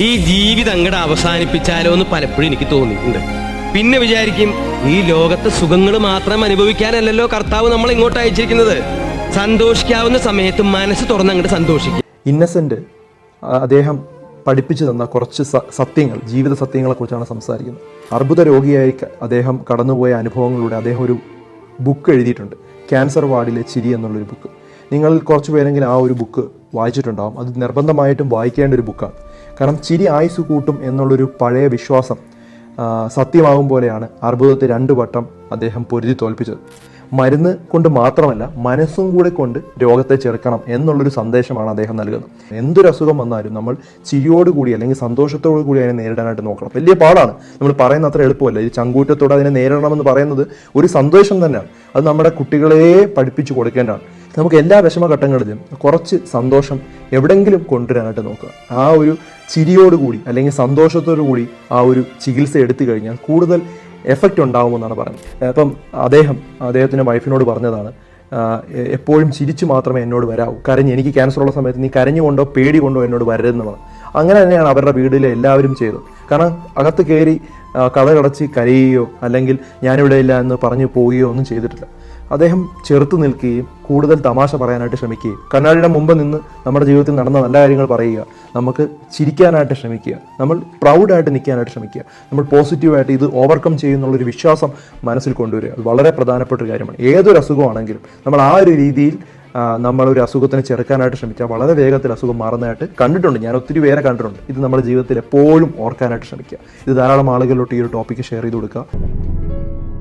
ഈ ജീവിതം അങ്ങോട്ട് അവസാനിപ്പിച്ചാലോ എന്ന് പലപ്പോഴും എനിക്ക് തോന്നിയിട്ടുണ്ട്. പിന്നെ വിചാരിക്കും, ഈ ലോകത്തെ സുഖങ്ങൾ മാത്രം അനുഭവിക്കാനല്ലല്ലോ കർത്താവ് നമ്മൾ ഇങ്ങോട്ട് അയച്ചിരിക്കുന്നത്. സന്തോഷിക്കാവുന്ന സമയത്ത് മനസ്സ് തുറന്ന് അങ്ങോട്ട് സന്തോഷിക്കും. ഇന്നസെന്റ് അദ്ദേഹം പഠിപ്പിച്ചു തന്ന കുറച്ച് സത്യങ്ങൾ, ജീവിത സത്യങ്ങളെക്കുറിച്ചാണ് സംസാരിക്കുന്നത്. അർബുദ രോഗിയായി അദ്ദേഹം കടന്നുപോയ അനുഭവങ്ങളിലൂടെ അദ്ദേഹം ഒരു ബുക്ക് എഴുതിയിട്ടുണ്ട്, ക്യാൻസർ വാർഡിലെ ചിരി എന്നുള്ളൊരു ബുക്ക്. നിങ്ങൾ കുറച്ച് പേരെങ്കിലും ആ ഒരു ബുക്ക് വായിച്ചിട്ടുണ്ടാകും. അത് നിർബന്ധമായിട്ടും വായിക്കേണ്ട ഒരു ബുക്കാണ്. കാരണം ചിരി ആയുസ് കൂട്ടും എന്നുള്ളൊരു പഴയ വിശ്വാസം സത്യമാകും പോലെയാണ് അർബുദത്തെ 2 വട്ടം അദ്ദേഹം പൊരുതി തോൽപ്പിച്ചത്. മരുന്ന് കൊണ്ട് മാത്രമല്ല, മനസ്സും കൂടെ കൊണ്ട് രോഗത്തെ ചെറുക്കണം എന്നുള്ളൊരു സന്ദേശമാണ് അദ്ദേഹം നൽകുന്നത്. എന്തൊരു അസുഖം വന്നാലും നമ്മൾ ചിരിയോടുകൂടി അല്ലെങ്കിൽ സന്തോഷത്തോടു കൂടി അതിനെ നേരിടാനായിട്ട് നോക്കണം. വലിയ പാടാണ്, നമ്മൾ പറയുന്ന അത്ര എളുപ്പമല്ല. ഈ ചങ്കൂറ്റത്തോടെ അതിനെ നേരിടണമെന്ന് പറയുന്നത് ഒരു സന്തോഷം തന്നെയാണ്. അത് നമ്മുടെ കുട്ടികളെ പഠിപ്പിച്ചു കൊടുക്കേണ്ടതാണ്. നമുക്ക് എല്ലാ വിഷമഘട്ടങ്ങളിലും കുറച്ച് സന്തോഷം എവിടെയെങ്കിലും കൊണ്ടുവരാനായിട്ട് നോക്കുക. ആ ഒരു ചിരിയോടുകൂടി അല്ലെങ്കിൽ സന്തോഷത്തോടു കൂടി ആ ഒരു ചികിത്സ എടുത്തു കഴിഞ്ഞാൽ കൂടുതൽ എഫക്റ്റ് ഉണ്ടാകുമെന്നാണ് പറയുന്നത്. അപ്പം അദ്ദേഹത്തിൻ്റെ വൈഫിനോട് പറഞ്ഞതാണ്, എപ്പോഴും ചിരിച്ചു മാത്രമേ എന്നോട് വരാവൂ. എനിക്ക് ക്യാൻസറുള്ള സമയത്ത് നീ കരഞ്ഞുകൊണ്ടോ പേടി കൊണ്ടോ എന്നോട് വരരുതെന്ന് പറഞ്ഞു. അങ്ങനെ തന്നെയാണ് അവരുടെ വീട്ടിലെ എല്ലാവരും ചെയ്തത്. കാരണം അകത്ത് കയറി കടച്ച് കരയുകയോ അല്ലെങ്കിൽ ഞാനിവിടെ ഇല്ല എന്ന് പറഞ്ഞു പോവുകയോ ഒന്നും ചെയ്തിട്ടില്ല. അദ്ദേഹം ചെറുത്ത് നിൽക്കുകയും കൂടുതൽ തമാശ പറയാനായിട്ട് ശ്രമിക്കുകയും കണ്ണാടിയുടെ മുമ്പ് നിന്ന് നമ്മുടെ ജീവിതത്തിൽ നടന്ന നല്ല കാര്യങ്ങൾ പറയുക, നമുക്ക് ചിരിക്കാനായിട്ട് ശ്രമിക്കുക, നമ്മൾ പ്രൗഡായിട്ട് നിൽക്കാനായിട്ട് ശ്രമിക്കുക, നമ്മൾ പോസിറ്റീവായിട്ട് ഇത് ഓവർകം ചെയ്യുന്നുള്ളൊരു വിശ്വാസം മനസ്സിൽ കൊണ്ടുവരിക. അത് വളരെ പ്രധാനപ്പെട്ട ഒരു കാര്യമാണ്. ഏതൊരു അസുഖമാണെങ്കിലും നമ്മൾ ആ ഒരു രീതിയിൽ നമ്മളൊരു അസുഖത്തിനെ ചെറുക്കാനായിട്ട് ശ്രമിച്ചാൽ വളരെ വേഗത്തിൽ അസുഖം മാറുന്നതായിട്ട് കണ്ടിട്ടുണ്ട്. ഞാൻ ഒത്തിരി പേരെ കണ്ടിട്ടുണ്ട്. ഇത് നമ്മുടെ ജീവിതത്തിൽ എപ്പോഴും ഓർക്കാനായിട്ട് ശ്രമിക്കുക. ഇത് ധാരാളം ആളുകളിലോട്ട് ഈ ഒരു ടോപ്പിക്ക് ഷെയർ ചെയ്ത് കൊടുക്കുക.